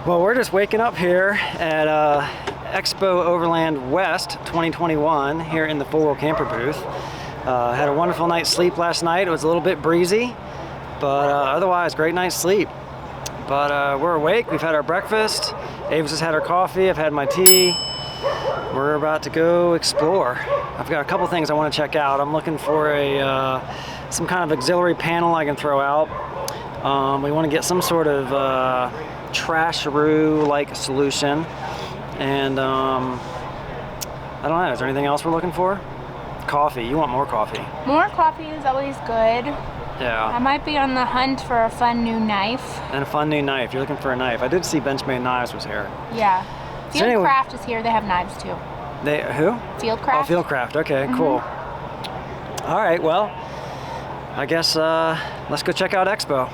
Well, we're just waking up here at Expo Overland West 2021 here in the four-wheel camper booth. Had a wonderful night's sleep last night. It was a little bit breezy, but otherwise great night's sleep. But we're awake. We've had our breakfast. Ava's just had her coffee. I've had my tea. We're about to go explore. I've got a couple things I want to check out. I'm looking for some kind of auxiliary panel I can throw out. We want to get some sort of trash-a-roo-like solution. And I don't know, is there anything else we're looking for? Coffee. You want more coffee. More coffee is always good. Yeah. I might be on the hunt for a fun new knife. And a fun new knife. You're looking for a knife. I did see Benchmade Knives was here. Yeah. So anyway, Fieldcraft is here. They have knives too. They who? Fieldcraft. Oh, Fieldcraft. Okay, cool. All right, well, I guess let's go check out Expo.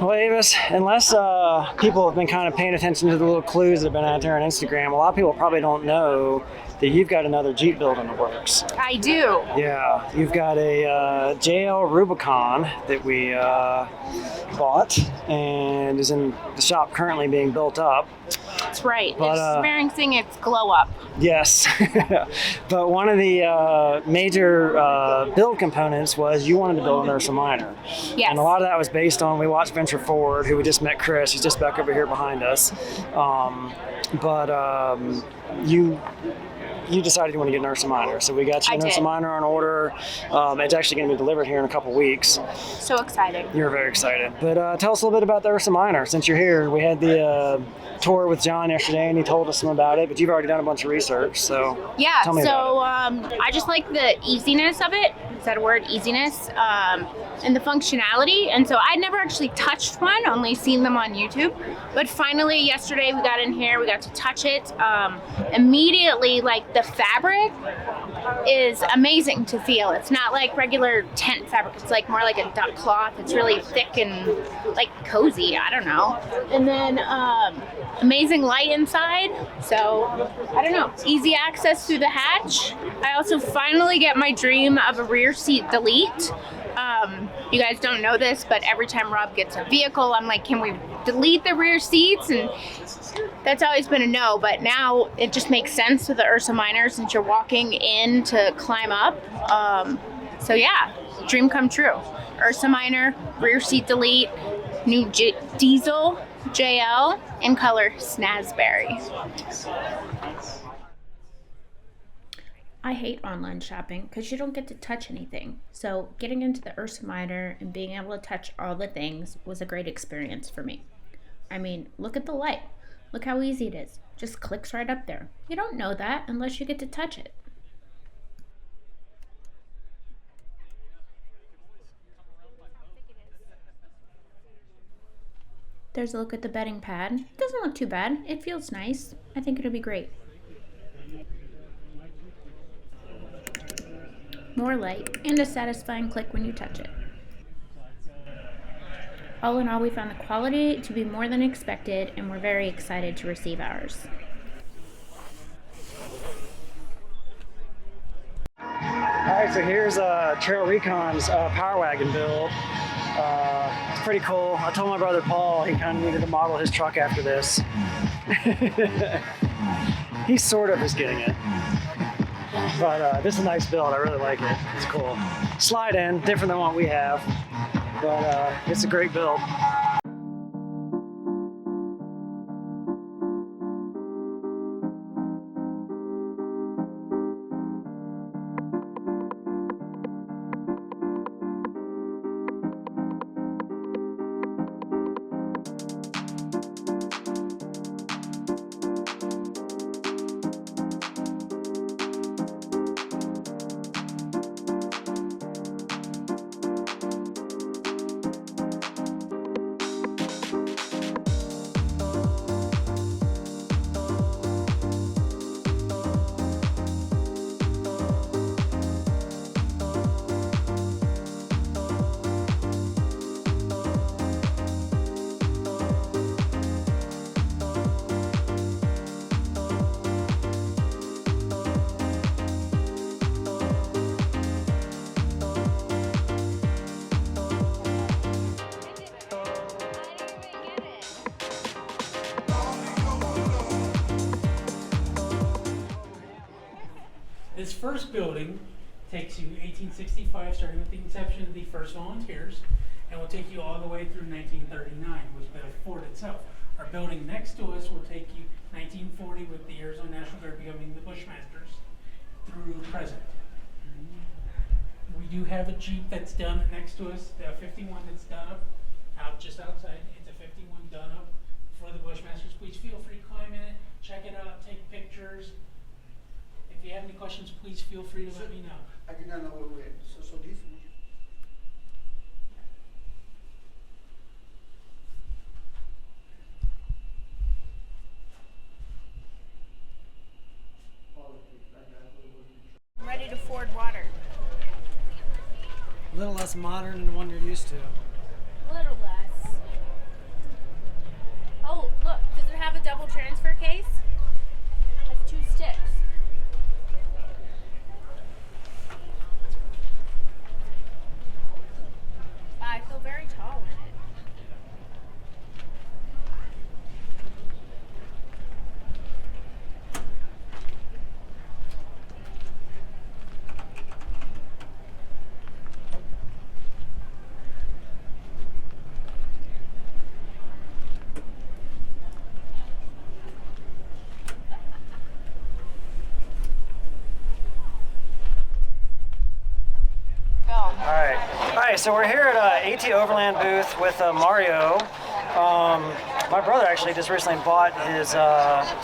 Well, Avis, unless people have been kind of paying attention to the little clues that have been out there on Instagram, a lot of people probably don't know that you've got another Jeep build in the works. I do. Yeah, you've got a JL Rubicon that we bought and is in the shop currently being built up. That's right. But, it's experiencing its glow up. Yes, but one of the major build components was you wanted to build an Ursa Minor. Yes. And a lot of that was based on, we watched Venture Forward, who we just met Chris, he's just back over here behind us. You decided you want to get an Ursa Minor, so we got you an Ursa Minor on order. It's actually going to be delivered here in a couple weeks. So excited. You're very excited. But tell us a little bit about the Ursa Minor. Since you're here, we had the tour with John yesterday, and he told us some about it, but you've already done a bunch of research, so yeah, tell me about it. I just like the easiness of it. Is that a word? Easiness. And the functionality. And so I'd never actually touched one, only seen them on YouTube. But finally, yesterday we got in here, we got to touch it. Immediately, like, the fabric is amazing to feel. It's not like regular tent fabric. It's like more like a duck cloth. It's really thick and like cozy. I don't know. And then amazing light inside. So I don't know. Easy access through the hatch. I also finally get my dream of a rear seat delete. You guys don't know this, but every time Rob gets a vehicle, I'm like, can we delete the rear seats? And that's always been a no, but now it just makes sense with the Ursa Minor since you're walking in to climb up. So yeah, dream come true. Ursa Minor, rear seat delete, new diesel JL in color Snazberry. I hate online shopping because you don't get to touch anything. So getting into the Ursa Minor and being able to touch all the things was a great experience for me. I mean, look at the light. Look how easy it is. Just clicks right up there. You don't know that unless you get to touch it. There's a look at the bedding pad. It doesn't look too bad. It feels nice. I think it'll be great. More light, and a satisfying click when you touch it. All in all, we found the quality to be more than expected, and we're very excited to receive ours. All right, so here's Trail Recon's Power Wagon build. It's pretty cool. I told my brother Paul he kind of needed to model his truck after this. He sort of is getting it. But this is a nice build. I really like it. It's cool. Slide in, different than what we have. but it's a great build. This first building takes you 1865, starting with the inception of the first volunteers, and will take you all the way through 1939, which the fort itself. Our building next to us will take you 1940 with the Arizona National Guard becoming the Bushmasters through present. We do have a Jeep that's done next to us, the 51 that's done up, just outside. It's a 51 done up for the Bushmasters. Please feel free to climb in it, check it out, take pictures. If you have any questions, please feel free to let me know. I did not know where we were. So this. I'm ready to ford water. A little less modern than the one you're used to. A little less. Oh, look, does it have a double transfer case? It has 2 sticks. I feel very tall in it. Alright, so we're here at AT Overland booth with Mario. My brother actually just recently bought his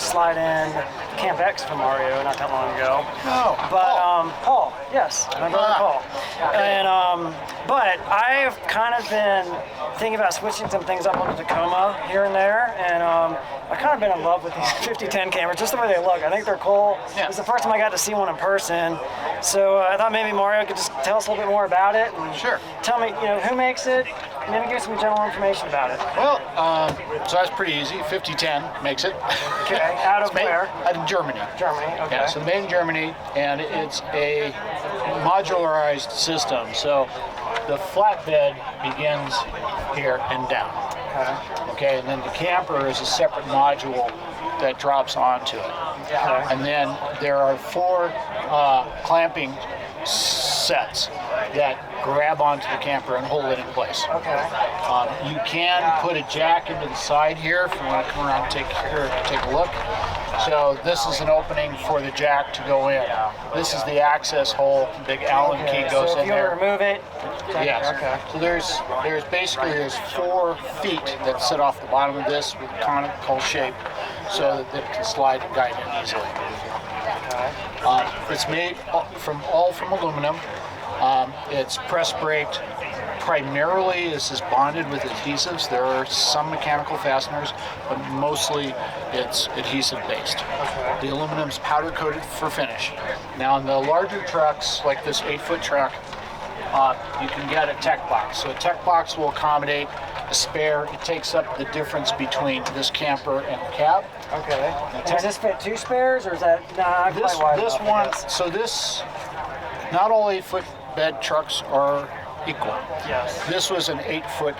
slide-in Camp X from Mario not that long ago. Oh, But Paul, yes, my brother Paul. And but I've kind of been thinking about switching some things up on the Tacoma here and there, and I've kind of been in love with these 5010 cameras, just the way they look. I think they're cool. Yeah. It was the first time I got to see one in person, so I thought maybe Mario could just tell us a little bit more about it. And Sure. Tell me, who makes it, and maybe give some general information about it. Well, so that's pretty easy. 5010 makes it. Okay, out of It's made where? Out of Germany. Germany, okay. Yeah, so made in Germany, and it's a modularized system. So the flatbed begins here and down. Okay, and then the camper is a separate module that drops onto it. Okay. And then there are 4 clamping sets that grab onto the camper and hold it in place. Okay. You can put a jack into the side here if you want to come around and take a look. So this is an opening for the jack to go in. This is the access hole. Big Allen key goes so if in you there. want to remove it, Yes. Okay. So there's basically 4 feet that sit off the bottom of this with conical shape, so that it can slide and guide in easily. It's made from aluminum. It's press braked. Primarily, this is bonded with adhesives. There are some mechanical fasteners, but mostly it's adhesive based. The aluminum's powder coated for finish. Now, in the larger trucks, like this 8-foot truck, you can get a tech box. So a tech box will accommodate a spare. It takes up the difference between this camper and the cab. Okay. And does this fit 2 spares, or is that not This quite wide this enough, I one, guess? so this, not all 8-foot bed trucks are equal. Yes. This was an 8-foot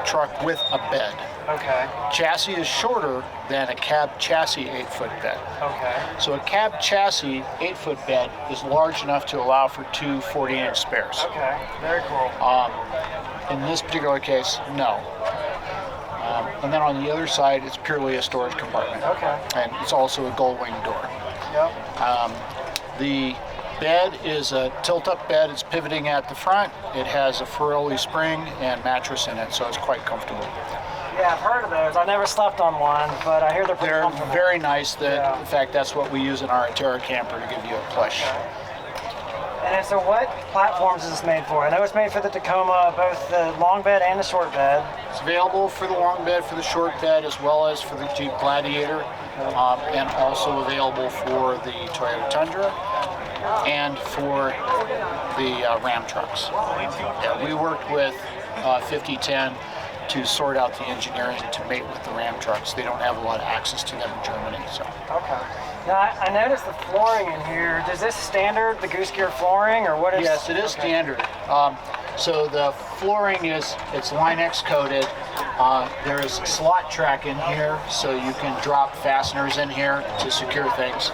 truck with a bed. Okay. Chassis is shorter than a cab chassis 8-foot bed. Okay. So a cab chassis 8-foot bed is large enough to allow for 2 40-inch spares. Okay. Very cool. In this particular case, no. And then on the other side, it's purely a storage compartment. Okay. And it's also a gull wing door. Yep. The bed is a tilt-up bed. It's pivoting at the front. It has a Ferroli spring and mattress in it, so it's quite comfortable. Yeah, I've heard of those. I've never slept on one, but I hear they're pretty They're comfortable. very nice. Yeah. In fact, that's what we use in our Terra camper to give you a plush. And so what platforms is this made for? I know it's made for the Tacoma, both the long bed and the short bed. It's available for the long bed, for the short bed, as well as for the Jeep Gladiator, and also available for the Toyota Tundra and for the Ram trucks. Yeah, we worked with 5010 to sort out the engineering to mate with the Ram trucks. They don't have a lot of access to them in Germany. So. Okay. Now I noticed the flooring in here. Is this standard, the Goose Gear flooring, or what is? Yes, it is standard. So the flooring it's Line-X coated. There is slot track in here, so you can drop fasteners in here to secure things.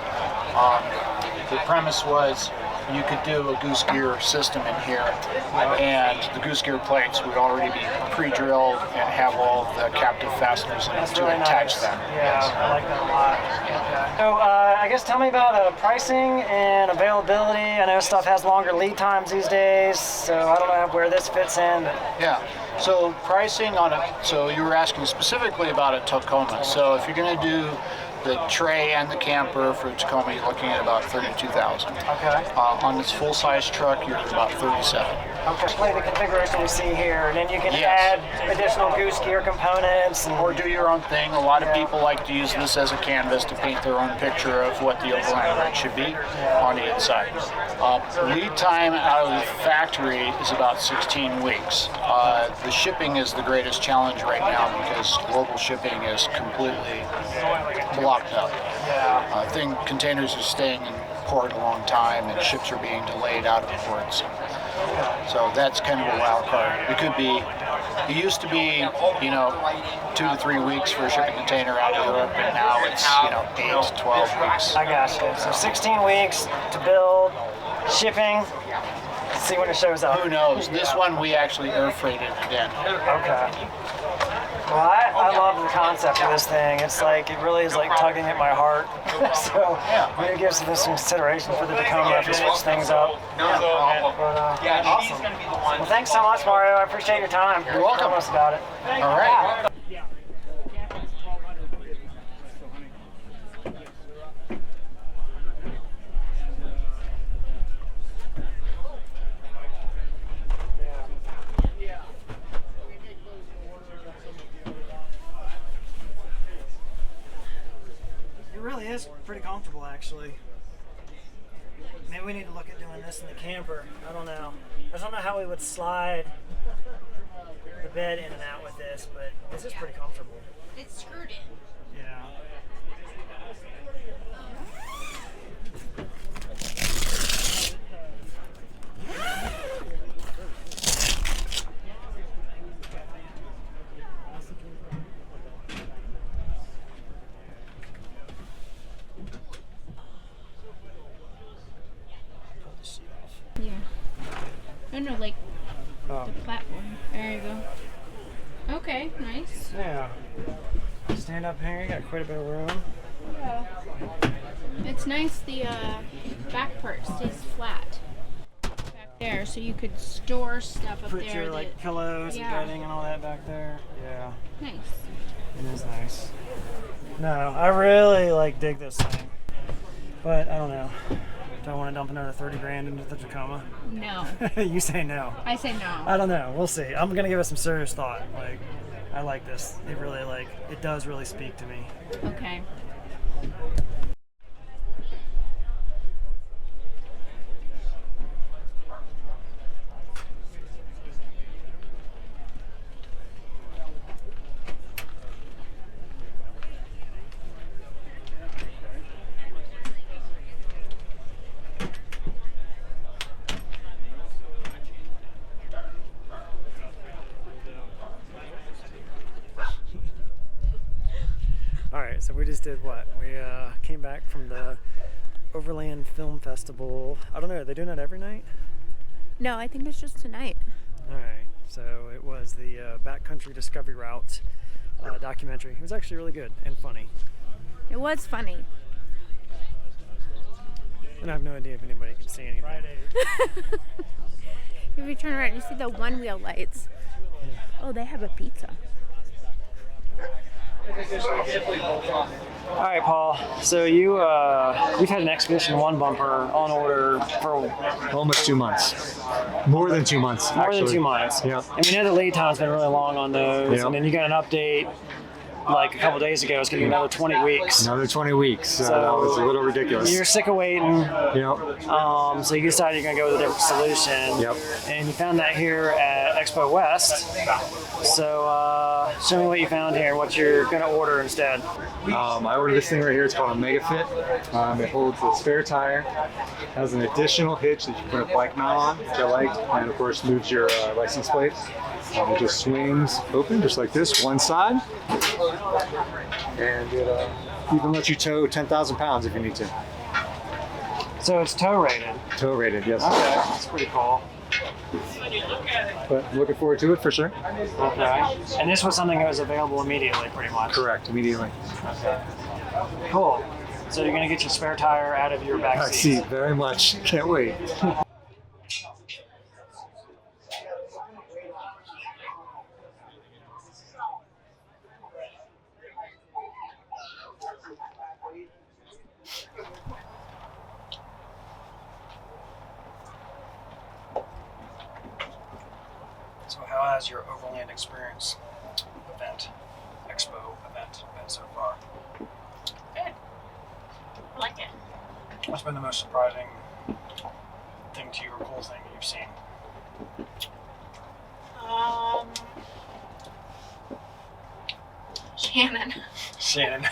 The premise was you could do a Goose Gear system in here, and the Goose Gear plates would already be pre-drilled and have all of the captive fasteners in it to really attach nice. them. Yeah, Yes. I like that a lot. Okay. So I guess tell me about pricing and availability. I know stuff has longer lead times these days, so I don't know where this fits in. But Yeah. So pricing on it. So you were asking specifically about a Tacoma. So if you're going to do the tray and the camper for Tacoma, you're looking at about $32,000. okay. On this full-size truck, you're at about $37,000. Okay. Play the configuration we see here, and then you can Yes. add additional Goose Gear components. And, Or do your own thing. A lot of people like to use this as a canvas to paint their own picture of what the Overland rig should be on the inside. Lead time out of the factory is about 16 weeks. The shipping is the greatest challenge right now because global shipping is completely blocked up. I think containers are staying in port a long time and ships are being delayed out of ports. So that's kind of a wild card. It used to be, 2 to 3 weeks for a shipping container out of Europe, and now it's, 8 to 12 weeks. I got you. So 16 weeks to build, shipping. Let's see when it shows up. Who knows? This one we actually air freighted it in. Okay. Well, I love the concept of this thing. It's like, it really is like tugging at my heart. So I'm going to give some consideration for the Tacoma if you switch things up. Awesome. Well, thanks so much, Mario. I appreciate your time. You're welcome. Telling us about it. All right. It really is pretty comfortable, actually. Maybe we need to look at doing this in the camper. I don't know. I don't know how we would slide the bed in and out with this, but this is pretty comfortable. It's screwed in. Yeah. Yeah. I don't know, like Oh. the platform. There you go. Okay, nice. Yeah. Stand up here, you got quite a bit of room. Yeah. It's nice the back part stays flat back there, so you could store stuff up Put there. your like pillows yeah. and bedding and all that back there. Yeah, Nice. it is nice. No, I really like dig this thing, but I don't know. Do I want to dump another 30 grand into the Tacoma? No. You say no. I say no. I don't know. We'll see. I'm gonna give it some serious thought. Like, I like this. It really it does really speak to me. Okay. All right, so we just did what? We came back from the Overland Film Festival. I don't know. Are they doing that every night? No, I think it's just tonight. All right. So it was the Backcountry Discovery Route documentary. It was actually really good and funny. It was funny. And I have no idea if anybody can see anything. If you turn around, you see the one-wheel lights. Oh, they have a pizza. All right, Paul. So we've had an Expedition 1 bumper on order for Almost 2 months. More than 2 months. more actually. than 2 months. Yep. And we know the lead time's been really long on those. Yep. And then you got an update like a couple days ago. It's going to be another 20 weeks. Another 20 weeks. So That was a little ridiculous. You're sick of waiting. Yep. So you decided you're going to go with a different solution. Yep. And you found that here at Expo West. So show me what you found here and what you're going to order instead. I ordered this thing right here. It's called a Mega Fit. It holds a spare tire, has an additional hitch that you can put a bike mount on, which I liked, and of course moves your license plate. It just swings open just like this, one side, and it even lets you tow 10,000 pounds if you need to. So it's tow rated. Tow rated, yes. Okay, that's pretty cool. But looking forward to it for sure. Okay. And this was something that was available immediately, pretty much. Correct, immediately. Okay. Cool. So you're gonna get your spare tire out of your back I seat. see, very much. Can't wait. So how has your Overland Experience Expo event been so far? Good. I like it. What's been the most surprising thing to you or cool thing that you've seen? Shannon. Shannon.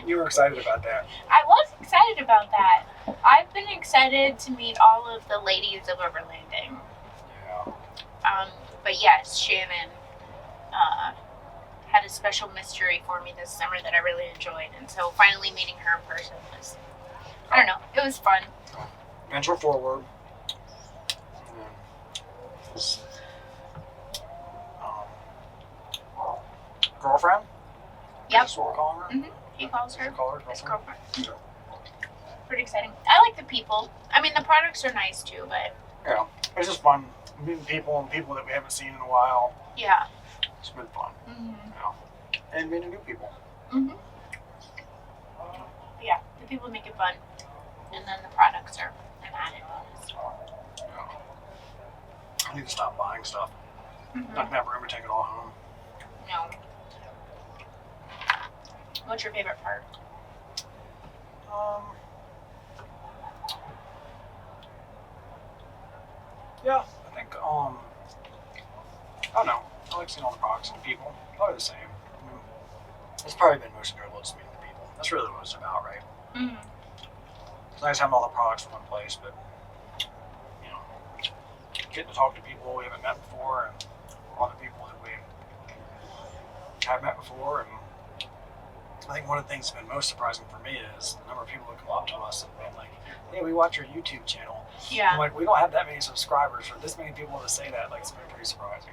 You were excited about that. I was excited about that. I've been excited to meet all of the ladies of Overlanding. Yeah. But yes, Shannon had a special mystery for me this summer that I really enjoyed. And so finally meeting her in person was, I don't know, it was fun. Venture forward. Girlfriend? Yep. Is this what we're calling her? Mm-hmm. He calls her Call her his girlfriend? girlfriend. Pretty exciting. I like the people. I mean, the products are nice too, but Yeah. It's just fun meeting people and people that we haven't seen in a while. yeah. It's been fun. Mm-hmm. Yeah. And meeting new people. Mm-hmm. Yeah, the people make it fun. And then the products are an added bonus. Yeah. I need to stop buying stuff. Mm-hmm. Not have room to take it all home. No. What's your favorite part? Yeah, I think, I don't know. I like seeing all the products and people. Probably the same. I mean, it's probably been most enjoyable just meeting the people. That's really what it's about, right? Mm-hmm. It's nice having all the products in one place, but, you know, getting to talk to people we haven't met before and other people that we have met before. And I think one of the things that's been most surprising for me is the number of people that come up to us and been like, hey, we watch your YouTube channel. Yeah. I'm like, we don't have that many subscribers for this many people to say that. Like, it's been pretty surprising.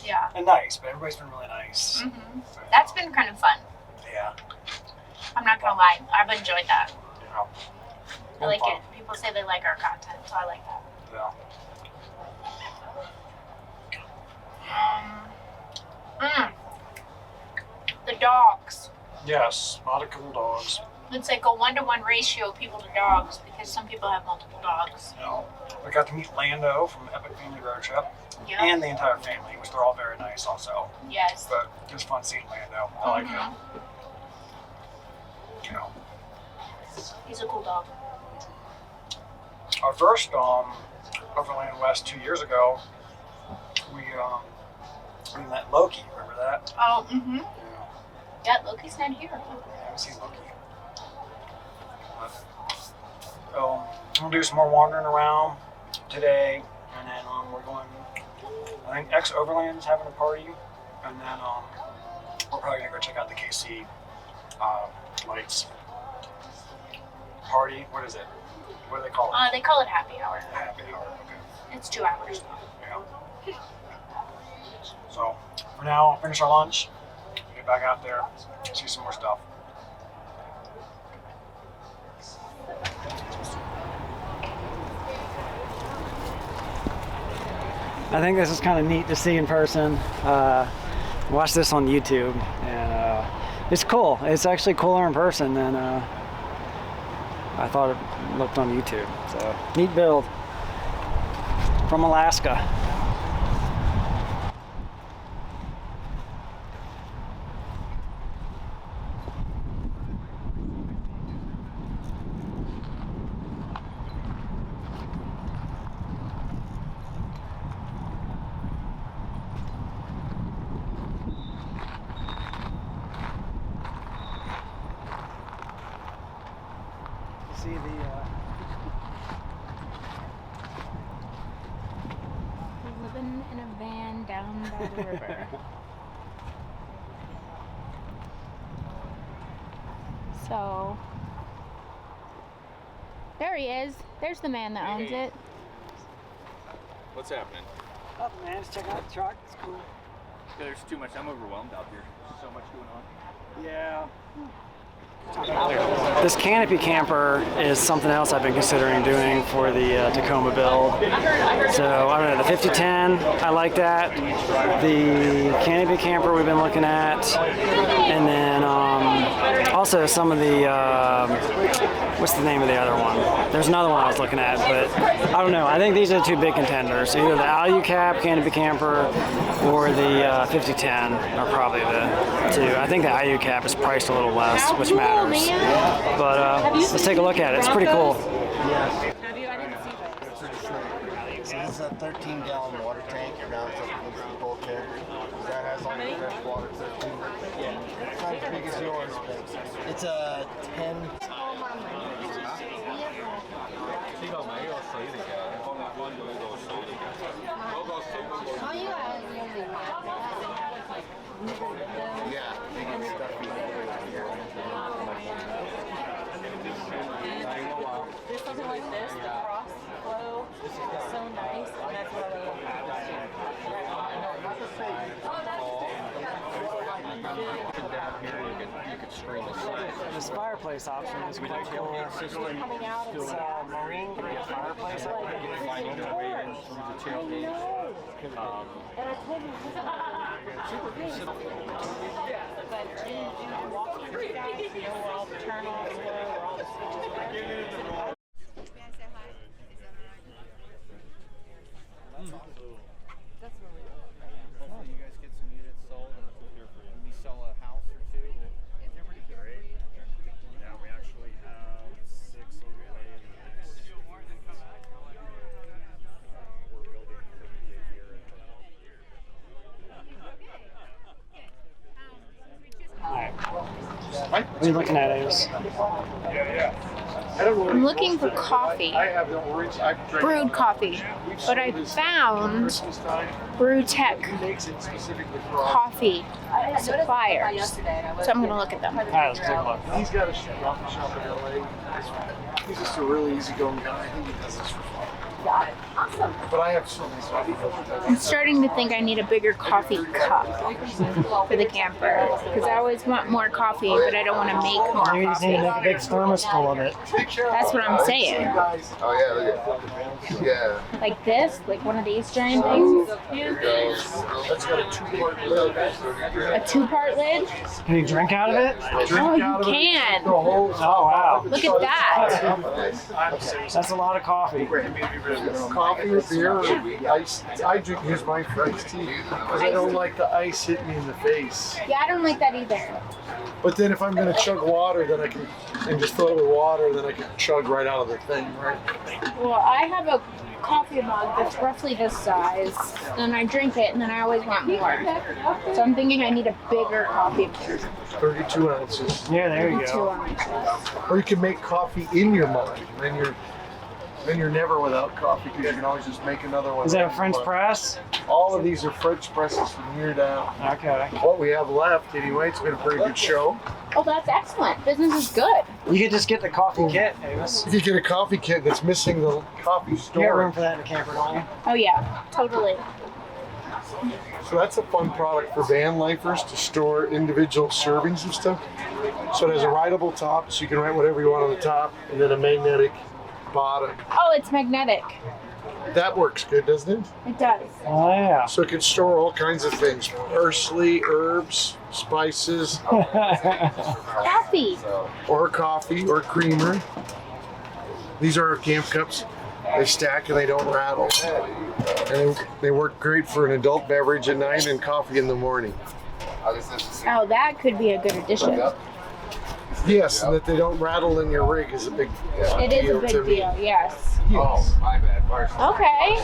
Yeah. And nice, but everybody's been really nice. Mm-hmm. That's been kind of fun. Yeah. I'm not gonna lie. I've enjoyed that. Yeah. I like fun. it. People say they like our content, so I like that. Yeah. The dogs. Yes, a lot of cool dogs. It's like a 1-to-1 ratio of people to dogs because some people have multiple dogs. You know, we got to meet Lando from Epic Family Road Trip Yeah. and the entire family, which they're all very nice also. Yes. But it was fun seeing Lando. I like him. You know. He's a cool dog. Our first Overland West 2 years ago, we met Loki. Remember that? Oh, mm-hmm. Yeah. Yeah, Loki's not here. I haven't seen Loki. So we'll do some more wandering around today, and then we're going. I think Overland is having a party, and then we're probably gonna go check out the KC lights party. What is it? What do they call it? They call it happy hour. Happy hour. Okay. It's 2 hours. Yeah. So for now, I'll finish our lunch, get back out there, see some more stuff. I think this is kind of neat to see in person. Watch this on YouTube, and it's cool. It's actually cooler in person than I thought it looked on YouTube. So neat build from Alaska. See the Living in a van down by the river. So there he is. There's the man that owns it. What's happening? nothing, man. Just checking out the truck. It's cool. There's too much. I'm overwhelmed out here. There's so much going on. Yeah. This Canopy camper is something else I've been considering doing for the Tacoma build. So, I don't know, the 5010, I like that. The Canopy camper we've been looking at. And then also some of the, what's the name of the other one? There's another one I was looking at, but I don't know. I think these are the two big contenders. Either the AluCab Canopy camper or the 5010 are probably the two. I think the AluCab is priced a little less, which matters. But let's take a look at it. It's pretty cool. Have you? I didn't see this. So this is a 13-gallon water tank. It rounds up against the bulkhead. That has all the fresh water, 13. Yeah. It's not as big as yours, but it's a 10. Yeah, they get stuffy here. There's something like this, the cross flow is so nice, and that's what I This fireplace option is quite cool. It's marine grade fireplace. You guys get some units sold and we sell a house or two. They're pretty great. Yeah, we actually have 6 on the way in the next few months. We're building 58 here. What are you looking at, Ace? I'm looking for coffee, brewed coffee, but I found Brewtech coffee suppliers, so I'm gonna look at them. All right, let's take a look. He's got a coffee shop in LA. He's just a really easygoing guy. I think he does this for fun. But I have so many coffee. I'm starting to think I need a bigger coffee cup for the camper, because I always want more coffee, but I don't want to make more You just need to make a coffee. big thermos full of it. That's what I'm saying. Oh yeah, look at that. Yeah. Like this, like one of these giant things. That's got a 2-part lid. A 2-part lid. Can you drink out of it? Oh, you can. Oh, wow. Look at that. That's a lot of coffee. Coffee or beer or ice. I use mine for iced tea because I don't like the ice hitting me in the face. Yeah, I don't like that either. But then if I'm going to chug water, then I can, and just fill it with water, then I can chug right out of the thing, right? Well, I have a coffee mug that's roughly this size, and I drink it, and then I always want more. So I'm thinking I need a bigger coffee mug. 32 ounces. Yeah, there you 2 go. ounces. Or you can make coffee in your mug. Then you're never without coffee because you can always just make another one. Is that a French press? All of these are French presses from here down. Okay. What we have left anyway, it's been a pretty good show. Oh, that's excellent. Business is good. You could just get the coffee kit, Avis. You get a coffee kit that's missing the coffee You got room store. for that in the camper, don't you? Oh, yeah, totally. So that's a fun product for van lifers to store individual servings of stuff. So it has a rideable top, so you can write whatever you want on the top, and then a magnetic bottom. Oh, it's magnetic. That works good, doesn't it? It does. Oh yeah. So it can store all kinds of things: parsley, herbs, spices, Coffee. or coffee, or creamer. These are our camp cups. They stack and they don't rattle. And they work great for an adult beverage at night and coffee in the morning. Oh, that could be a good addition. Yes, and that they don't rattle in your rig is a big deal. It is a to big me. deal, yes. Yes. Okay.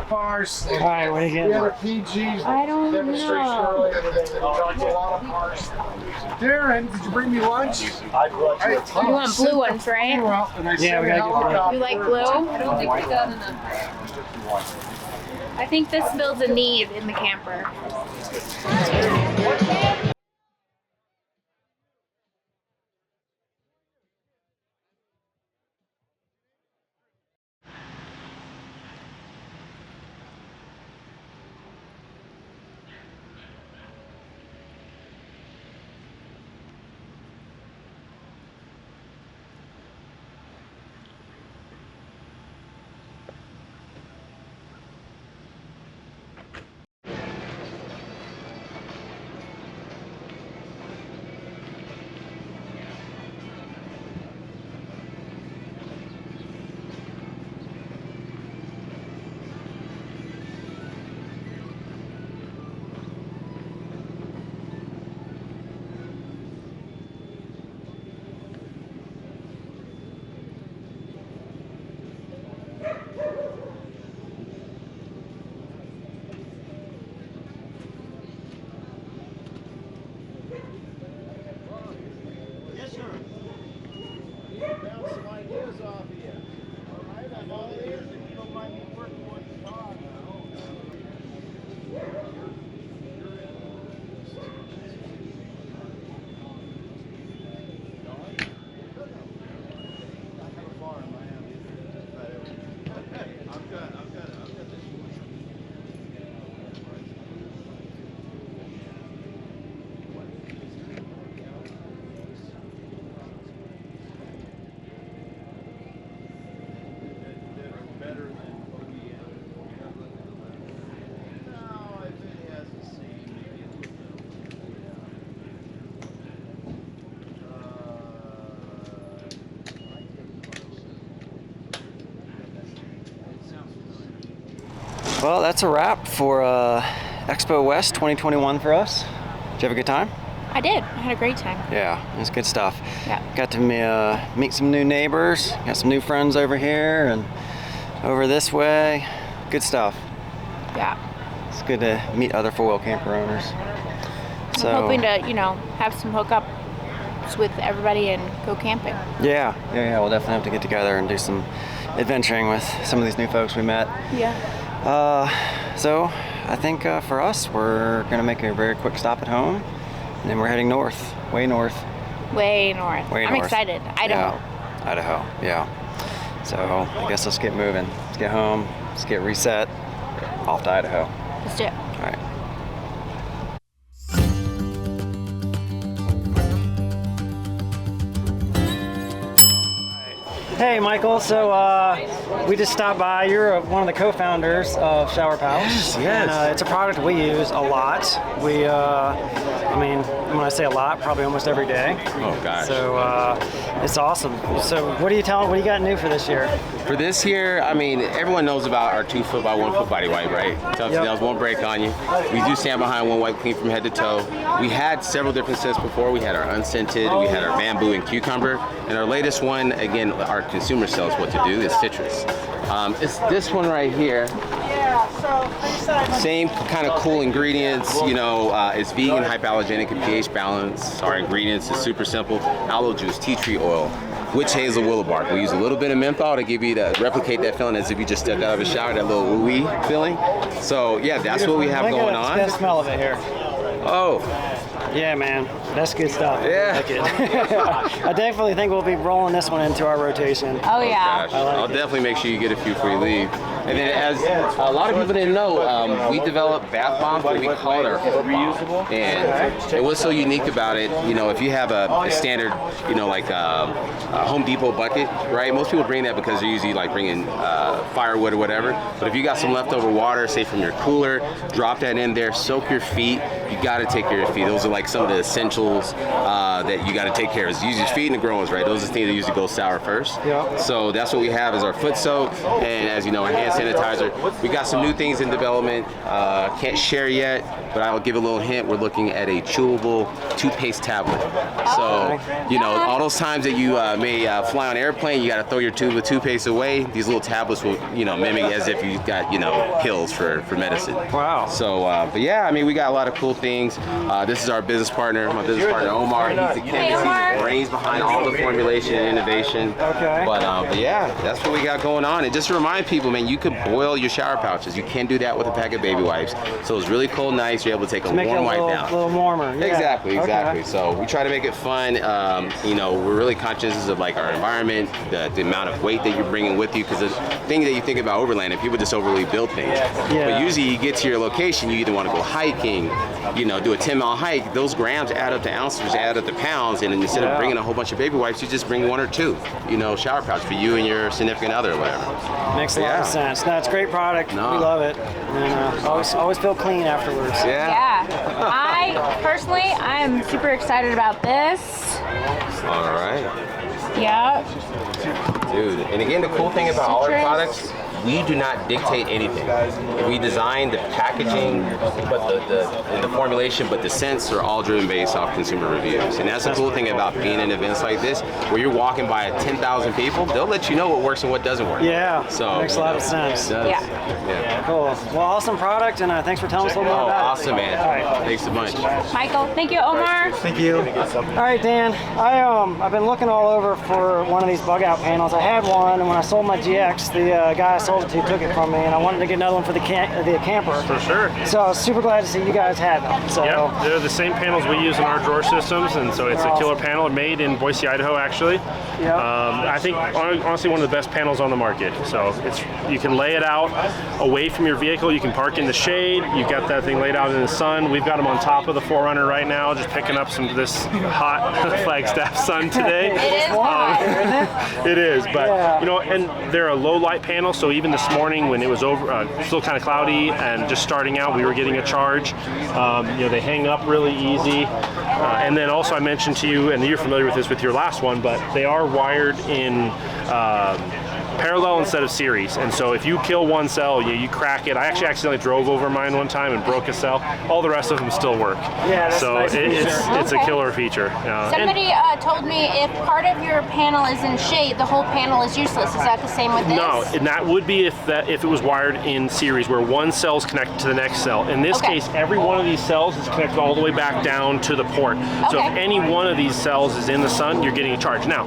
Parse. All right, what are you We had a getting? PG I don't demonstration know. earlier today. We talked a lot of parse. Darren, did you bring me lunch? You want blue ones, right? Well, and I Yeah, sent we a gotta get blue. helicopter. You like blue? I don't think we got enough. I think this fills a need in the camper. Well, that's a wrap for Expo West 2021 for us. Did you have a good time? I did. I had a great time. Yeah, it was good stuff. Yeah. Got to meet some new neighbors, got some new friends over here and over this way. Good stuff. Yeah. It's good to meet other four-wheel camper owners. So, I'm hoping to, have some hookups with everybody and go camping. Yeah, we'll definitely have to get together and do some adventuring with some of these new folks we met. Yeah. So I think for us, we're gonna make a very quick stop at home, and then we're heading north, way north. Way north. Way I'm north. excited. Idaho. Yeah, Idaho, yeah. So I guess let's get moving. Let's get home, let's get reset, off to Idaho. Let's do it. All right. Hey Michael, so we just stopped by. You're one of the co-founders of Shower Palace. Yes. And it's a product we use a lot. We, when I say a lot, probably almost every day. Oh gosh. So it's awesome. So what do you got new for this year? For this year, everyone knows about our 2 foot by 1 foot body wipe, right? Tough nails won't break on you. We do stand behind one wipe clean from head to toe. We had several different scents before. We had our unscented, we had our bamboo and cucumber, and our latest one, again, our consumer tells what to do, is citrus. It's this one right here. Same kind of cool ingredients, it's vegan, hypoallergenic, and pH balance. Our ingredients is super simple: aloe juice, tea tree oil, witch hazel, willow bark. We use a little bit of menthol to replicate that feeling as if you just stepped out of a shower, that little ooey feeling. So yeah, that's what we have going on. Get a smell of it here. Oh. Yeah, man, that's good stuff. Yeah. I like it. I definitely think we'll be rolling this one into our rotation. Oh yeah. Gosh, I'll definitely make sure you get a few before you leave. And then, as a lot of people didn't know, we developed bath bombs, but we call it our foot bomb. And what's so unique about it, you know, if you have a standard, you know, like a Home Depot bucket, right? Most people bring that because they're usually like bringing firewood or whatever. But if you got some leftover water, say from your cooler, drop that in there, soak your feet. You got to take care of your feet. Those are like some of the essentials that you got to take care of. Use your feet and the growers, right? Those are the things that usually go sour first. Yeah. So that's what we have is our foot soak, and as you know, our hand sanitizer. We got some new things in development. Can't share yet, but I'll give a little hint. We're looking at a chewable toothpaste tablet. So, you know, all those times that you may fly on an airplane, you got to throw your tube of toothpaste away. These little tablets will, you know, mimic as if you got, you know, pills for medicine. Wow. So, but yeah, I mean, we got a lot of cool things. This is our business partner, my business partner Omar. He's the chemist, he's the brains behind all the formulation and innovation. Okay. But yeah, that's what we got going on. And just to remind people, man, you could boil your shower pouches. You can do that with a pack of baby wipes. So it's really cold, nice. You're able to take a warm wipe down. A little warmer. Yeah. Exactly. Okay. So we try to make it fun. You know, we're really conscious of like our environment, the amount of weight that you're bringing with you, because the thing that you think about Overland, and people just overly build things. Yeah. But usually you get to your location, you either want to go hiking, you know, do a 10-mile hike. Those grams add up to ounces, add up to pounds, and instead of bringing a whole bunch of baby wipes, you just bring 1 or 2, you know, shower pouch for you and your significant other or whatever. Makes a lot of sense. That's a great product. We love it. And always feel clean afterwards. Yeah. I personally, I am super excited about this. All right. Yeah. Dude, and again, the cool thing about all our products, we do not dictate anything. We design the packaging, but the formulation, but the scents are all driven based off consumer reviews. And that's the cool thing about being in events like this, where you're walking by 10,000 people, they'll let you know what works and what doesn't work. Yeah, so makes a lot of sense. Yeah. Cool. Well, awesome product, and thanks for telling us a little more about it. Awesome, man. All right. Thanks a bunch. Michael, thank you, Omar. Thank you. All right, Dan. I've been looking all over for one of these bug out panels. I had one, and when I sold my GX, the guy I sold it to took it from me, and I wanted to get another one for the camper. For sure. So I was super glad to see you guys had them. So. Yeah, they're the same panels we use in our drawer systems, and so it's a killer panel made in Boise, Idaho, actually. Yeah. I think honestly one of the best panels on the market. So you can lay it out away from your vehicle. You can park in the shade. You've got that thing laid out in the sun. We've got them on top of the 4Runner right now, just picking up some of this hot Flagstaff sun today. It is hot, isn't it? It is, but you know, and they're a low light panel, so even this morning when it was still kind of cloudy and just starting out, we were getting a charge. You know, they hang up really easy. And then also I mentioned to you, and you're familiar with this with your last one, but they are wired in parallel instead of series, and so if you kill one cell, you crack it. I actually accidentally drove over mine one time and broke a cell. All the rest of them still work. Yeah, that's so nice it's a killer feature. Somebody told me if part of your panel is in shade, the whole panel is useless. Is that the same with this? No, and that would be if it was wired in series, where one cell is connected to the next cell. In this case, every one of these cells is connected all the way back down to the port. So if any one of these cells is in the sun, you're getting a charge. Now,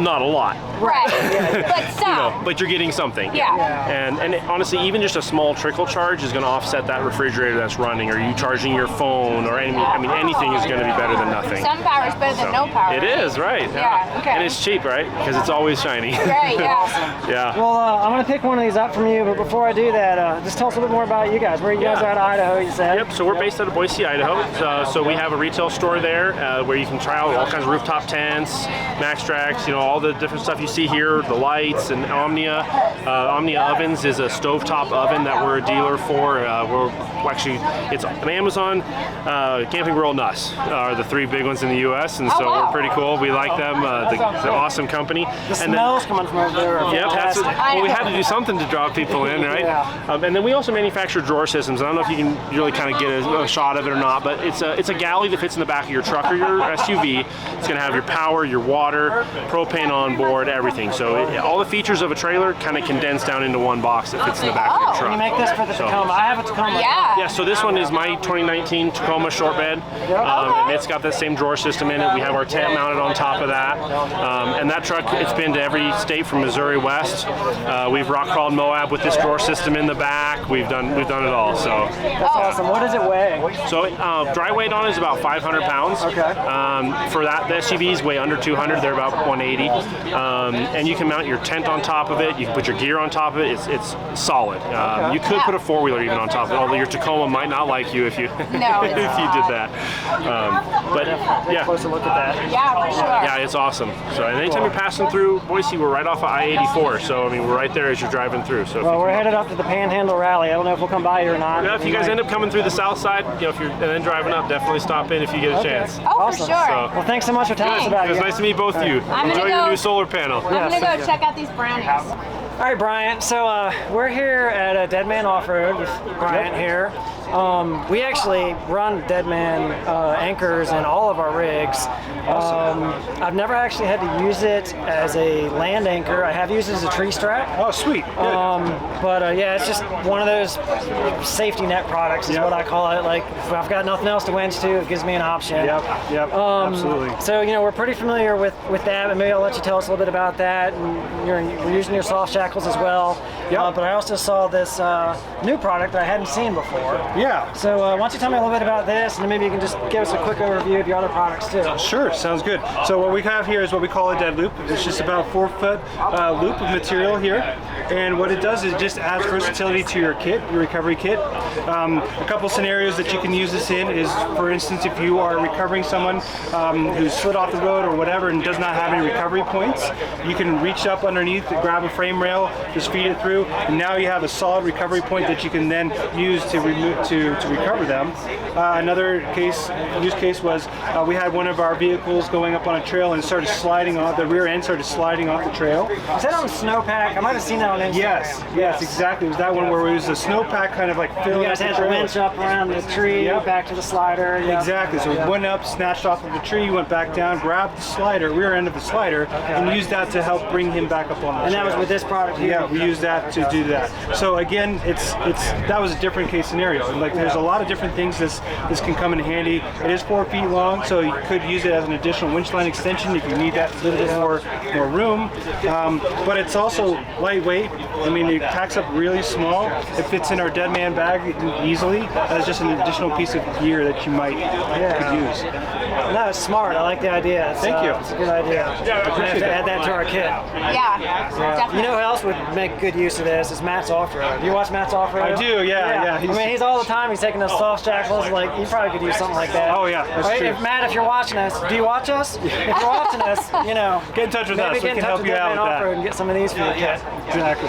not a lot. Right, but some. You know, but you're getting something. Yeah. And honestly, even just a small trickle charge is going to offset that refrigerator that's running, or you charging your phone, or anything is going to be better than nothing. Some power is better than no power. It is, right? Yeah. Okay. And it's cheap, right? Because it's always shiny. Right. Yeah. Yeah. Well, I'm going to pick one of these up from you, but before I do that, just tell us a bit more about you guys. Where you guys are out of Idaho, you said? Yep. So we're based out of Boise, Idaho. So we have a retail store there where you can try out all kinds of rooftop tents, Max Tracks, you know, all the different stuff you see here, the lights, and Omnia. Omnia Ovens is a stovetop oven that we're a dealer for. It's Amazon, Camping World, and us are the 3 big ones in the U.S., and so we're pretty cool. We like them. The awesome company. The smells coming from over there are fantastic. Well, we had to do something to draw people in, right? And then we also manufacture drawer systems. I don't know if you can really kind of get a shot of it or not, but it's a galley that fits in the back of your truck or your SUV. It's going to have your power, your water, propane on board, everything. So all the features of a trailer kind of condensed down into one box that fits in the back of your truck. You make this for the Tacoma. I have a Tacoma. Yeah, so this one is my 2019 Tacoma short bed. And it's got that same drawer system in it. We have our tent mounted on top of that. And that truck, it's been to every state from Missouri west. We've rock crawled Moab with this drawer system in the back. We've done it all. So that's awesome. What does it weigh? So dry weight on it is about 500 pounds. Okay. For that, the SUVs weigh under 200. They're about 180. And you can mount your tent on top of it. You can put your gear on top of it. It's solid. Okay. You could put a 4-wheeler even on top of it, although your Tacoma might not like you if you No, if you did that. But yeah, Closer look at that. Yeah, for sure. yeah, it's awesome. So and anytime you're passing through Boise, we're right off of I-84. So I mean, we're right there as you're driving through. So if Well, you we're come headed up to the Panhandle Rally. I don't know if we'll come by here or not. Yeah, if you guys end up coming through the south side, you know, if you're and then driving up, definitely stop in if you get a chance. Oh, Awesome. for sure. So- Well, thanks so much for telling us about It was you. nice to meet both of you. I'm Enjoy gonna your go- new solar panel. I'm gonna thank go check out these brownies. All right, Bryant. So we're here at Dead Man Off-Road with Bryant here. We actually run Dead Man anchors in all of our rigs. I've never actually had to use it as a land anchor. I have used it as a tree strap. Oh, sweet. But yeah, it's just one of those safety net products is what I call it. Like if I've got nothing else to winch to, it gives me an option. Yep, absolutely. So you know we're pretty familiar with that, but maybe I'll let you tell us a little bit about that. And we're using your soft shackles as well. But I also saw this new product that I hadn't seen before. Yeah. So why don't you tell me a little bit about this, and then maybe you can just give us a quick overview of your other products too. Sure, sounds good. So what we have here is what we call a dead loop. It's just about a 4-foot loop of material here. And what it does is it just adds versatility to your kit, your recovery kit. A couple scenarios that you can use this in is, for instance, if you are recovering someone who's slid off the road or whatever and does not have any recovery points, you can reach up underneath, grab a frame rail, just feed it through, and now you have a solid recovery point that you can then use to recover them. Another use case was we had one of our vehicles going up on a trail and it started sliding off, the rear end started sliding off the trail. Is that on snowpack? I might have seen that on Instagram. Yes, exactly. It was that one where it was a snowpack kind of like filling You guys up had the the trail. winch up around the tree, back to the slider. Exactly. So it went up, snatched off of the tree, went back down, grabbed the slider, rear end of the slider, and used that to help bring him back up on the trail. And that was with this product here? Yeah, we used that to do that. So again, that was a different case scenario. And like there's a lot of different things this can come in handy. It is 4 feet long, so you could use it as an additional winch line extension if you need that little bit more room. But it's also lightweight. I mean, it packs up really small. It fits in our Dead Man bag easily as just an additional piece of gear that you could use. No, it's smart. I like the idea. Thank you. It's a good idea. Yeah, I appreciate to that. add that to our kit. Yeah, definitely. You know who else would make good use of this? Is Matt's Off-Road. Do you watch Matt's Off-Road? I do, yeah. I mean, he's all the time. He's taking those soft shackles. Like, you probably could use something like that. Oh, yeah, that's true. Matt, if you're watching us, do you watch us? If you're watching us, you know, get in touch with maybe us. get We in can touch help with you Dead out Man with that. Off-Road and get some of these for your kit. Exactly.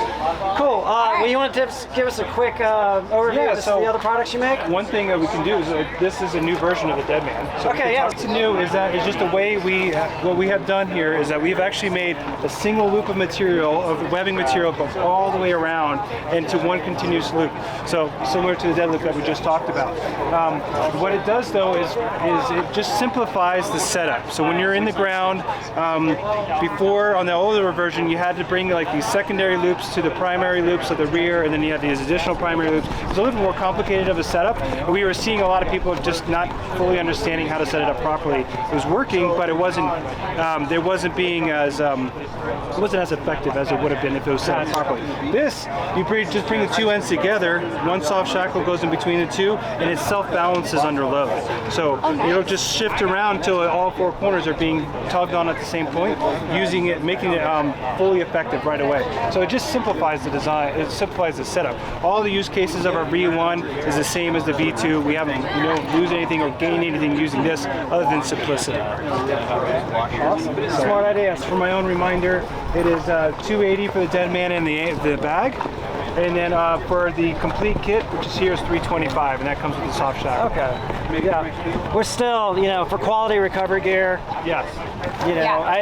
Cool. Well, you want to give us a quick overview of the other products you make? One thing that we can do is this is a new version of the Dead Man. So what's new is that it's just a way what we have done here is that we've actually made a single loop of material, of webbing material, goes all the way around into one continuous loop. So similar to the dead loop that we just talked about. What it does though is it just simplifies the setup. So when you're in the ground, before on the older version you had to bring like these secondary loops to the primary loops of the rear, and then you had these additional primary loops. It's a little more complicated of a setup. We were seeing a lot of people just not fully understanding how to set it up properly. It was working, but it wasn't being as it wasn't as effective as it would have been if it was set up properly. This, you just bring the two ends together, one soft shackle goes in between the two, and it self-balances under load. So it'll just shift around until all 4 corners are being tugged on at the same point, making it fully effective right away. So it just simplifies the design, it simplifies the setup. All the use cases of our V1 is the same as the V2. We don't lose anything or gain anything using this other than simplicity. Awesome. Smart ideas. For my own reminder, it is $280 for the Dead Man and the bag. And then for the complete kit, which is here, is $325, and that comes with the soft shackle. Okay. Yeah. We're still, for quality recovery gear. Yes.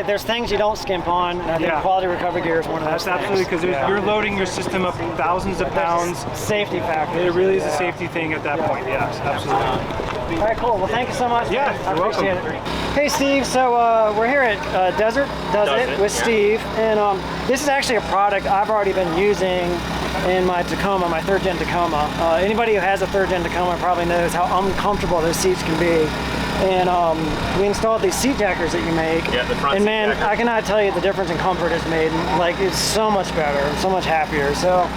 There's things you don't skimp on. And I think quality recovery gear is one of those. That's absolutely, because you're loading your system up thousands of pounds. Safety factor. It really is a safety thing at that point. Yes, absolutely. All right, cool. Well, thank you so much. Yeah, I you're appreciate welcome. it. Hey, Steve. So we're here at Desert Does It with Steve, and this is actually a product I've already been using in my Tacoma, my 3rd gen Tacoma. Anybody who has a 3rd gen Tacoma probably knows how uncomfortable those seats can be. And we installed these seat jackers that you make. Yeah, the front and seat man, jacker. I cannot tell you the difference in comfort it's made. Like, it's so much better, so much happier. So,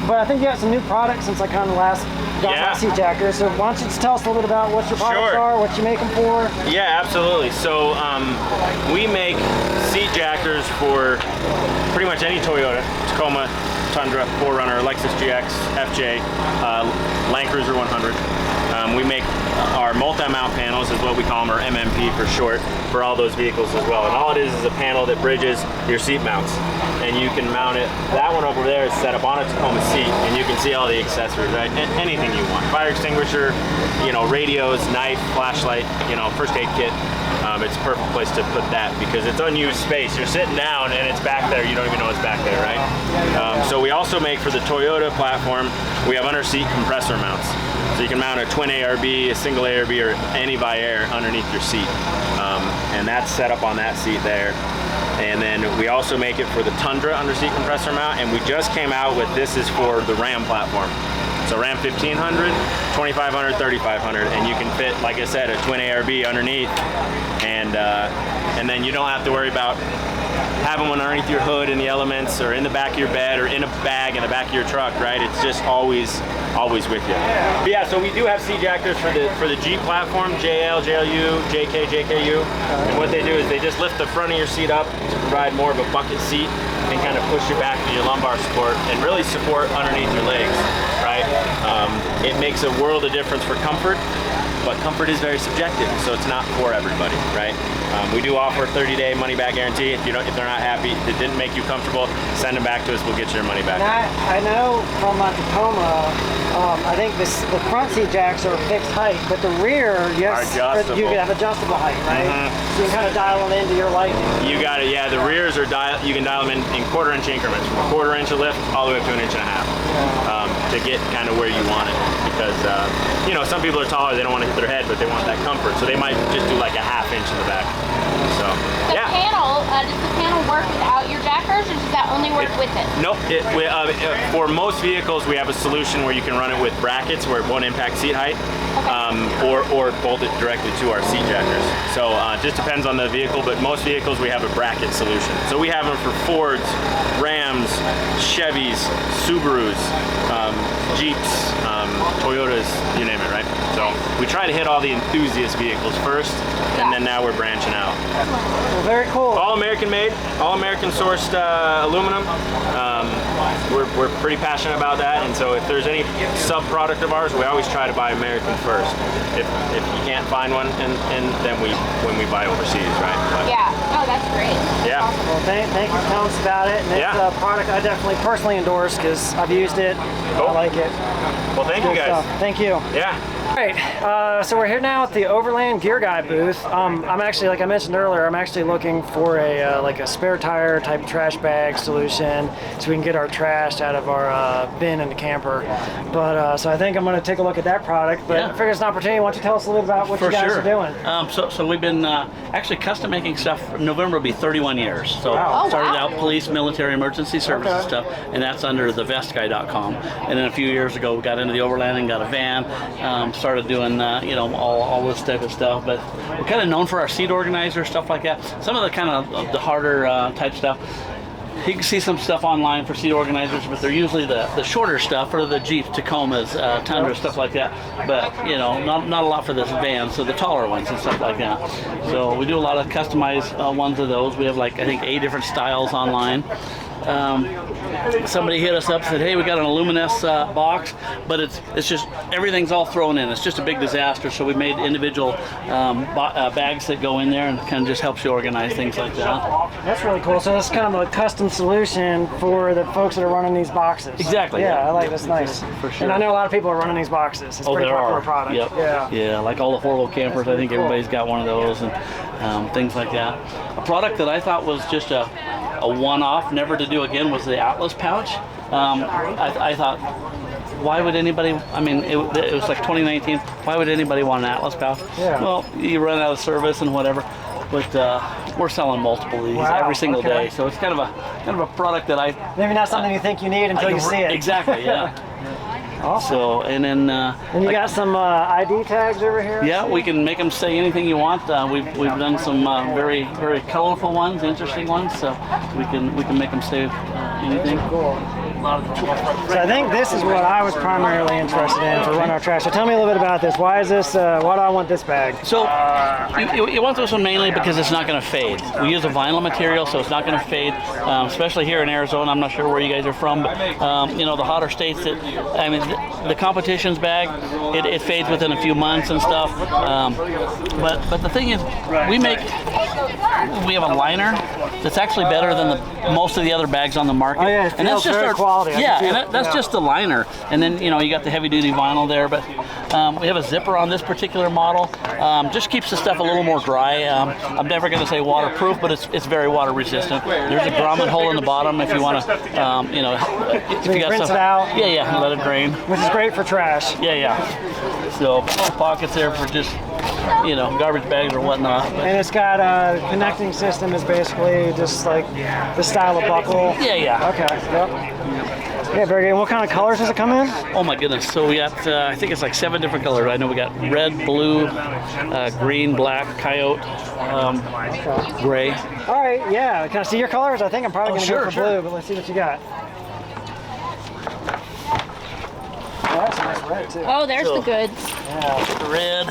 but I think you got some new products since I kind of last got my seat jacker. So why don't you just tell us a little bit about what your products are, what you make them for? Yeah, absolutely. So we make seat jackers for pretty much any Toyota, Tacoma, Tundra, 4Runner, Lexus GX, FJ, Land Cruiser 100. We make our multi-mount panels, is what we call them, or MMP for short, for all those vehicles as well. And all it is a panel that bridges your seat mounts. And you can mount it, that one over there is set up on a Tacoma seat, and you can see all the accessories, right? Anything you want. Fire extinguisher, you know, radios, knife, flashlight, you know, first aid kit. It's a perfect place to put that because it's unused space. You're sitting down and it's back there, you don't even know it's back there, right? So we also make for the Toyota platform, we have under seat compressor mounts. So you can mount a twin ARB, a single ARB, or any by air underneath your seat. And that's set up on that seat there. And then we also make it for the Tundra under seat compressor mount, and we just came out with, this is for the Ram platform. So Ram 1500, 2500, 3500, and you can fit, like I said, a twin ARB underneath, and then you don't have to worry about having one underneath your hood in the elements, or in the back of your bed, or in a bag in the back of your truck, right? It's just always with you. But yeah, so we do have seat jackers for the Jeep platform, JL, JLU, JK, JKU. And what they do is they just lift the front of your seat up to provide more of a bucket seat and kind of push you back to your lumbar support and really support underneath your legs, right? It makes a world of difference for comfort, but comfort is very subjective, so it's not for everybody, right? We do offer a 30-day money-back guarantee. If they're not happy, if it didn't make you comfortable, send them back to us. We'll get you your money back. And I know from Tacoma, I think the front seat jacks are fixed height, but the rear, yes, you can have adjustable height, right? So you can kind of dial them into your liking. You got it. Yeah, the rears are you can dial them in quarter-inch increments, from a quarter-inch of lift all the way up to an inch and a half, to get kind of where you want it. Because you know, some people are taller, they don't want to hit their head, but they want that comfort, so they might just do like a half inch in the back. So the panel, does the panel work without your jackers, or does that only work with it? Nope. For most vehicles, we have a solution where you can run it with brackets where it won't impact seat height, or bolt it directly to our seat jackers. So it just depends on the vehicle, but most vehicles we have a bracket solution. So we have them for Fords, Rams, Chevys, Subarus, Jeeps, Toyotas, you name it, right? So we try to hit all the enthusiast vehicles first, and then now we're branching out. Well, very cool. All American made, all American sourced aluminum. We're pretty passionate about that, and so if there's any sub-product of ours, we always try to buy American first. If you can't find one, and then when we buy overseas, right? But, yeah. Oh, that's great. Yeah. Awesome. Well, thank you for telling us about it. And it's a product I definitely personally endorse because I've used it. Cool. I like it. Well, thank you guys. Thank you. Yeah. All right, so we're here now at the Overland Gear Guy booth. I'm actually, like I mentioned earlier, I'm actually looking for a like a spare tire type trash bag solution so we can get our trash out of our bin in the camper. But so I think I'm going to take a look at that product. But I figure it's an opportunity. Why don't you tell us a little bit about what you guys are doing? So we've been actually custom making stuff. November will be 31 years. So started out police, military, emergency services stuff, and that's under thevestguy.com. And then a few years ago, we got into the Overland and got a van. Started doing you know, all this type of stuff, but we're kind of known for our seat organizer, stuff like that. Some of the kind of the harder type stuff, you can see some stuff online for seat organizers, but they're usually the shorter stuff, or the Jeeps, Tacomas, Tundra, stuff like that. But you know, not a lot for this van, so the taller ones and stuff like that. So we do a lot of customized ones of those. We have like, I think, 8 different styles online. Somebody hit us up and said, hey, we got an Illuminous box, but it's just, everything's all thrown in. It's just a big disaster, so we made individual bags that go in there, and kind of just helps you organize things like that. That's really cool. So it's kind of a custom solution for the folks that are running these boxes. Exactly. Yeah, I like this. Nice. For sure. And I know a lot of people are running these boxes. It's a pretty popular product. Yep. Yeah, like all the 4-wheel campers, I think everybody's got one of those, and things like that. A product that I thought was just a one-off, never to do again, was the Atlas pouch. I thought, why would anybody, I mean, it was like 2019, why would anybody want an Atlas pouch? Yeah. Well, you run out of service and whatever, but we're selling multiple of these every single day, so it's kind of a product that maybe not something you think you need until you see it. Exactly, yeah. Awesome. So, and then and you got some ID tags over here? Yeah, we can make them say anything you want. We've done some very, very colorful ones, interesting ones, so we can make them say anything. Cool. lot of the So I think this is what I was primarily interested in for Run Our Trash. So tell me a little bit about this. Why is this? Why do I want this bag? So you want this one mainly because it's not going to fade. We use a vinyl material, so it's not going to fade. Especially here in Arizona, I'm not sure where you guys are from, but you know, the hotter states. The competition's bag, it fades within a few months and stuff. But the thing is, we have a liner that's actually better than most of the other bags on the market. Oh yeah, and that's just our quality. That's just the liner. And then you know you got the heavy duty vinyl there, but we have a zipper on this particular model. Just keeps the stuff a little more dry. I'm never going to say waterproof, but it's very water resistant. There's a grommet hole in the bottom if you want to, you know, if you got rinse stuff. it out. Yeah, let it drain. Which is great for trash. Yeah. So pockets there for just, you know, garbage bags or whatnot. And it's got a connecting system is basically just like the style of buckle. Yeah. Okay. Yep. Yeah, very good. And what kind of colors does it come in? Oh my goodness. So we got, I think it's like 7 different colors. I know we got red, blue, green, black, coyote, gray. All right, yeah. Can I see your colors? I think I'm probably going to go for blue, but let's see what you got. Oh, that's a nice red too. Oh, there's the goods. Yeah. The red.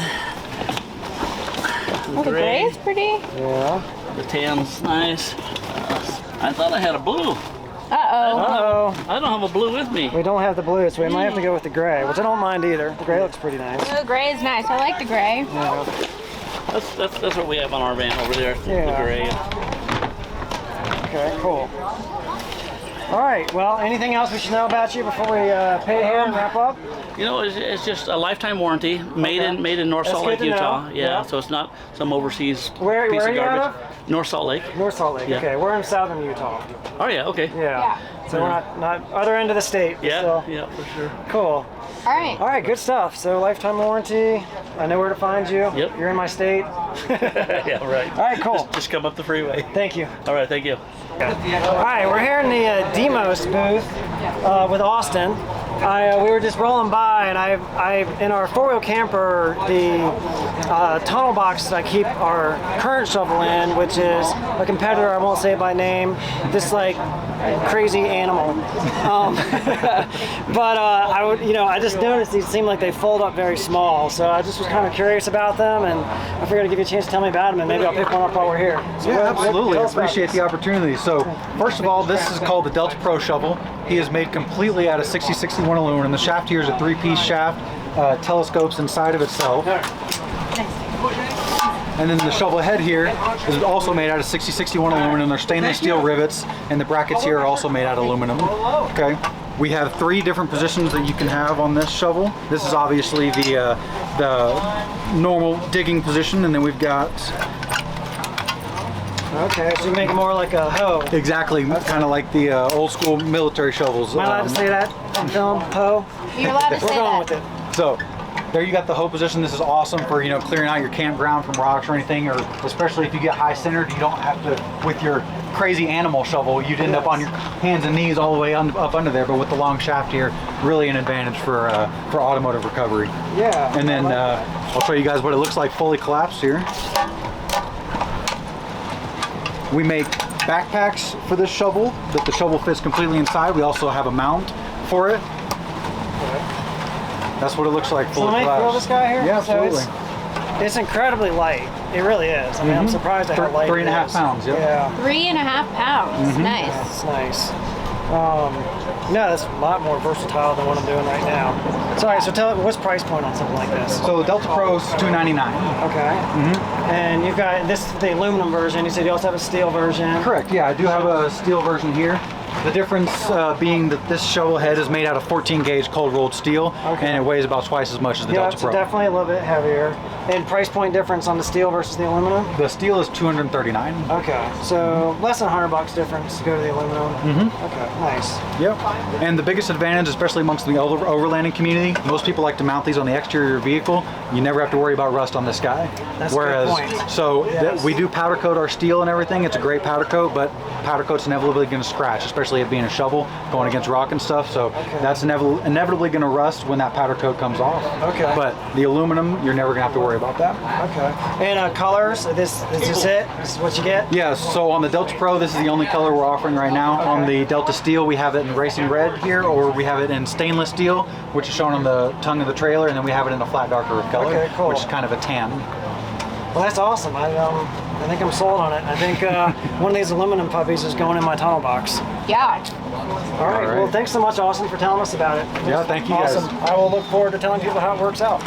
Oh, the gray is pretty. Yeah. The tan's nice. I thought I had a blue. Uh-oh. I don't have a blue with me. We don't have the blue, so we might have to go with the gray, which I don't mind either. The gray looks pretty nice. The gray is nice. I like the gray. Yeah. That's what we have on our van over there. Yeah. The gray. Okay, cool. All right, well, anything else we should know about you before we pay here and wrap up? You know, it's just a lifetime warranty, made in North That's Salt good Lake, to Utah. know. Yeah, so it's not some overseas Where piece are of you out garbage. North Salt Lake. North Salt Lake. Yeah. Okay, we're in southern Utah. Oh yeah, okay. Yeah. So we're not other end of the state. But still. Yeah, for sure. Cool. All right, good stuff. So lifetime warranty. I know where to find you. Yep. You're in my state. Yeah, right. All right, cool. Just come up the freeway. Thank you. All right, thank you. All right, we're here in the Demos booth with Austin. We were just rolling by, and I in our four-wheel camper, the tunnel box that I keep our current shovel in, which is a competitor, I won't say by name, this like crazy animal. But I just noticed these seem like they fold up very small, so I just was kind of curious about them, and I figured I'd give you a chance to tell me about them, and maybe I'll pick one up while we're here. So Yeah, absolutely. I appreciate the opportunity. So, first of all, this is called the Delta Pro shovel. He is made completely out of 6061 aluminum. The shaft here is a 3-piece shaft, telescopes inside of itself. And then the shovel head here is also made out of 6061 aluminum. They're stainless steel rivets, and the brackets here are also made out of aluminum. Okay. We have 3 different positions that you can have on this shovel. This is obviously the normal digging position, and then we've got. Okay, so you make it more like a hoe. Exactly, kind of like the old school military shovels. Am I allowed to say that on film? Hoe? You're allowed to say We're going that. with it. So, there you got the hoe position. This is awesome for, clearing out your campground from rocks or anything, or especially if you get high centered, you don't have to, with your crazy animal shovel, you'd end up on your hands and knees all the way up under there, but with the long shaft here, really an advantage for automotive recovery. Yeah. And then I'll show you guys what it looks like fully collapsed here. We make backpacks for this shovel that the shovel fits completely inside. We also have a mount for it. That's what it looks like So fully let me collapsed. feel this guy here. Yeah, So absolutely. it's incredibly light. It really is. I mean, I'm surprised at how light it is. 3.5 pounds, yep. Yeah. 3.5 pounds. Nice. That's nice. No, that's a lot more versatile than what I'm doing right now. Sorry, so tell me, what's price point on something like this? So the Delta Pro is $299. Okay. And you've got this the aluminum version. You said you also have a steel version. Correct, yeah, I do have a steel version here. The difference being that this shovel head is made out of 14 gauge cold rolled steel, and it weighs about twice as much as the Delta Pro. Yeah, it's definitely a little bit heavier. And price point difference on the steel versus the aluminum? The steel is $239. Okay, so less than $100 difference to go to the aluminum. Okay, nice. Yep. And the biggest advantage, especially amongst the overlanding community, most people like to mount these on the exterior of your vehicle. You never have to worry about rust on this guy. That's a good point. So we do powder coat our steel and everything. It's a great powder coat, but powder coat's inevitably going to scratch, especially especially it being a shovel going against rock and stuff. So that's inevitably going to rust when that powder coat comes off. Okay. But the aluminum, you're never going to have to worry about that. Okay. And colors, this is it? This is what you get? Yeah, so on the Delta Pro, this is the only color we're offering right now. Okay. On the Delta Steel, we have it in racing red here, or we have it in stainless steel, which is shown on the tongue of the trailer, and then we have it in a flat darker color, Okay, cool. which is kind of a tan. Well, that's awesome. I think I'm sold on it. I think one of these aluminum puppies is going in my tunnel box. Yeah. All right. Well, thanks so much, Austin, for telling us about it. Yeah, thank you awesome. guys. I will look forward to telling people how it works out.